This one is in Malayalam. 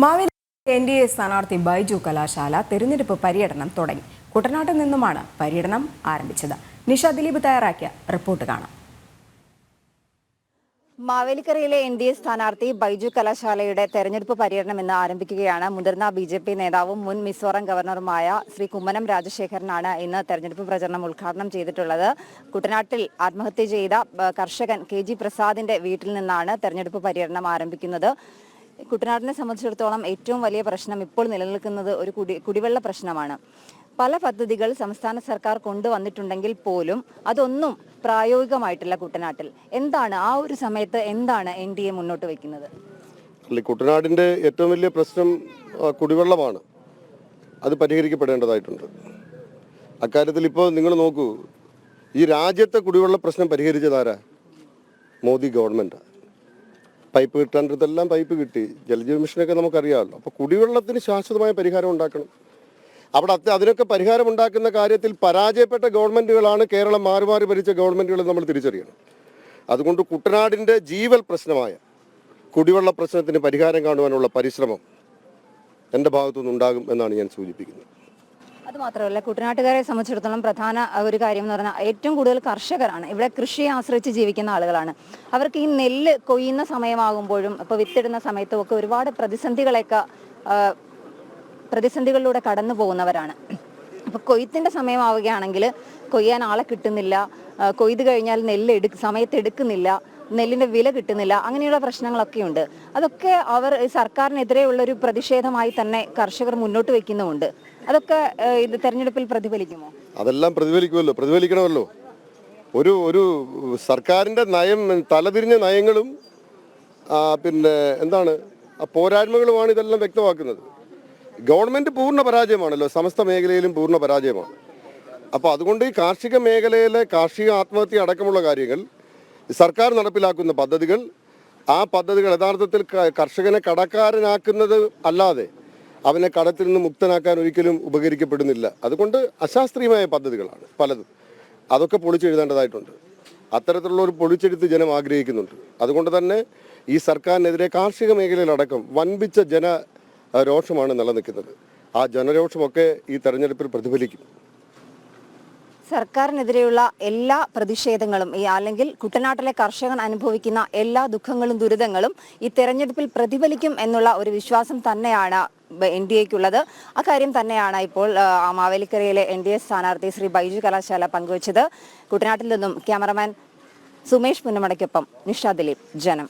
മാവേലി NDA സ്ഥാനാർത്ഥി ബൈജു കലാശാല തെരഞ്ഞെടുപ്പ് പര്യടനം തുടങ്ങി. കുട്ടനാട്ടിൽ നിന്നുമാണ് പര്യടനം ആരംഭിച്ചത്. നിഷ ദിലീപ് തയ്യാറാക്കിയ റിപ്പോർട്ട് കാണാം. മാവേലിക്കരയിലെ NDA സ്ഥാനാർത്ഥി ബൈജു കലാശാലയുടെ തെരഞ്ഞെടുപ്പ് പര്യടനം ഇന്ന് ആരംഭിക്കുകയാണ്. മുതിർന്ന BJP നേതാവും മുൻ മിസോറാം ഗവർണറുമായ ശ്രീ കുമ്മനം രാജശേഖരനാണ് ഇന്ന് തെരഞ്ഞെടുപ്പ് പ്രചരണം ഉദ്ഘാടനം ചെയ്തിട്ടുള്ളത്. കുട്ടനാട്ടിൽ ആത്മഹത്യ ചെയ്ത കർഷകൻ KG പ്രസാദിന്റെ വീട്ടിൽ നിന്നാണ് തെരഞ്ഞെടുപ്പ് പര്യടനം ആരംഭിക്കുന്നത്. കുട്ടനാടിനെ സംബന്ധിച്ചിടത്തോളം ഏറ്റവും വലിയ പ്രശ്നം ഇപ്പോൾ നിലനിൽക്കുന്നത് ഒരു കുടിവെള്ള പ്രശ്നമാണ്. പല പദ്ധതികൾ സംസ്ഥാന സർക്കാർ കൊണ്ടുവന്നിട്ടുണ്ടെങ്കിൽ പോലും അതൊന്നും പ്രായോഗികമായിട്ടില്ല കുട്ടനാട്ടിൽ. എന്താണ് ആ ഒരു സമയത്ത് എന്താണ് NDA മുന്നോട്ട് വയ്ക്കുന്നത്? കുട്ടനാടിന്റെ ഏറ്റവും വലിയ പ്രശ്നം കുടിവെള്ളമാണ്. അത് പരിഹരിക്കപ്പെടേണ്ടതായിട്ടുണ്ട്. അക്കാര്യത്തിൽ ഇപ്പോൾ നിങ്ങൾ നോക്കൂ, ഈ രാജ്യത്തെ കുടിവെള്ള പ്രശ്നം പരിഹരിച്ചതാരാ? മോദി ഗവൺമെന്റ്. പൈപ്പ് കിട്ടാണ്ടതെല്ലാം പൈപ്പ് കിട്ടി. ജലജീവൻ മിഷനൊക്കെ നമുക്കറിയാമല്ലോ. അപ്പോൾ കുടിവെള്ളത്തിന് ശാശ്വതമായ പരിഹാരം ഉണ്ടാക്കണം. അതിനൊക്കെ പരിഹാരം ഉണ്ടാക്കുന്ന കാര്യത്തിൽ പരാജയപ്പെട്ട ഗവൺമെന്റുകളാണ് കേരളം മാറി മാറി ഭരിച്ച ഗവൺമെന്റുകൾ നമ്മൾ തിരിച്ചറിയണം. അതുകൊണ്ട് കുട്ടനാടിന്റെ ജീവൽ പ്രശ്നമായ കുടിവെള്ള പ്രശ്നത്തിന് പരിഹാരം കാണുവാനുള്ള പരിശ്രമം എൻ്റെ ഭാഗത്തുനിന്ന് ഉണ്ടാകും എന്നാണ് ഞാൻ സൂചിപ്പിക്കുന്നത്. അതുമാത്രമല്ല, കുട്ടനാട്ടുകാരെ സംബന്ധിച്ചിടത്തോളം പ്രധാന ഒരു കാര്യം എന്ന് പറഞ്ഞാൽ ഏറ്റവും കൂടുതൽ കർഷകരാണ്. ഇവിടെ കൃഷിയെ ആശ്രയിച്ച് ജീവിക്കുന്ന ആളുകളാണ്. അവർക്ക് ഈ നെല്ല് കൊയ്യുന്ന സമയമാകുമ്പോഴും ഇപ്പോൾ വിത്തിടുന്ന സമയത്തും ഒക്കെ ഒരുപാട് പ്രതിസന്ധികളിലൂടെ കടന്നു പോകുന്നവരാണ്. അപ്പോൾ കൊയ്ത്തിന്റെ സമയമാവുകയാണെങ്കിൽ കൊയ്യാൻ ആളെ കിട്ടുന്നില്ല, കൊയ്ത് കഴിഞ്ഞാൽ നെല്ല് സമയത്ത് എടുക്കുന്നില്ല, നെല്ലിന്റെ വില കിട്ടുന്നില്ല, അങ്ങനെയുള്ള പ്രശ്നങ്ങളൊക്കെ ഉണ്ട്. അതൊക്കെ അവർ സർക്കാരിനെതിരെയുള്ള ഒരു പ്രതിഷേധമായി തന്നെ കർഷകർ മുന്നോട്ട് വെക്കുന്നുമുണ്ട്. അതൊക്കെ ഇത് തെരഞ്ഞെടുപ്പിൽ പ്രതിഫലിക്കുമോ? അതെല്ലാം പ്രതിഫലിക്കണമല്ലോ. ഒരു സർക്കാരിന്റെ നയം, തലതിരിഞ്ഞ നയങ്ങളും എന്താണ് പോരായ്മകളുമാണ് ഇതെല്ലാം വ്യക്തമാക്കുന്നത്. ഗവൺമെന്റ് പൂർണ്ണ പരാജയമാണല്ലോ, സമസ്ത മേഖലയിലും പൂർണ്ണ പരാജയമാണ്. അപ്പോൾ അതുകൊണ്ട് ഈ കാർഷിക മേഖലയിലെ കാർഷിക ആത്മഹത്യ അടക്കമുള്ള കാര്യങ്ങൾ, സർക്കാർ നടപ്പിലാക്കുന്ന പദ്ധതികൾ, ആ പദ്ധതികൾ യഥാർത്ഥത്തിൽ കർഷകനെ കടക്കാരനാക്കുന്നത് അല്ലാതെ അവനെ കടത്തിൽ നിന്ന് മുക്തനാക്കാൻ ഒരിക്കലും ഉപകരിക്കപ്പെടുന്നില്ല. അതുകൊണ്ട് അശാസ്ത്രീയമായ പദ്ധതികളാണ് പലതും. അതൊക്കെ പൊളിച്ചെഴുതേണ്ടതായിട്ടുണ്ട്. അത്തരത്തിലുള്ള ഒരു പൊളിച്ചെഴുത്ത് ജനം ആഗ്രഹിക്കുന്നുണ്ട്. അതുകൊണ്ട് തന്നെ ഈ സർക്കാരിനെതിരെ കാർഷിക മേഖലയിലടക്കം വൻപിച്ച ജനരോഷമാണ് നിലനിൽക്കുന്നത്. ആ ജനരോഷമൊക്കെ ഈ തെരഞ്ഞെടുപ്പിൽ പ്രതിഫലിക്കും. സർക്കാരിനെതിരെയുള്ള എല്ലാ പ്രതിഷേധങ്ങളും അല്ലെങ്കിൽ കുട്ടനാട്ടിലെ കർഷകൻ അനുഭവിക്കുന്ന എല്ലാ ദുഃഖങ്ങളും ദുരിതങ്ങളും ഈ തെരഞ്ഞെടുപ്പിൽ പ്രതിഫലിക്കും എന്നുള്ള ഒരു വിശ്വാസം തന്നെയാണ് NDAക്കുള്ളത്. അക്കാര്യം തന്നെയാണ് ഇപ്പോൾ മാവേലിക്കരയിലെ NDA സ്ഥാനാർത്ഥി ശ്രീ ബൈജു കലാശാല പങ്കുവച്ചത്. കുട്ടനാട്ടിൽ നിന്നും ക്യാമറമാൻ സുമേഷ് പുന്നമടയ്ക്കൊപ്പം നിഷ ദിലീപ്, ജനം.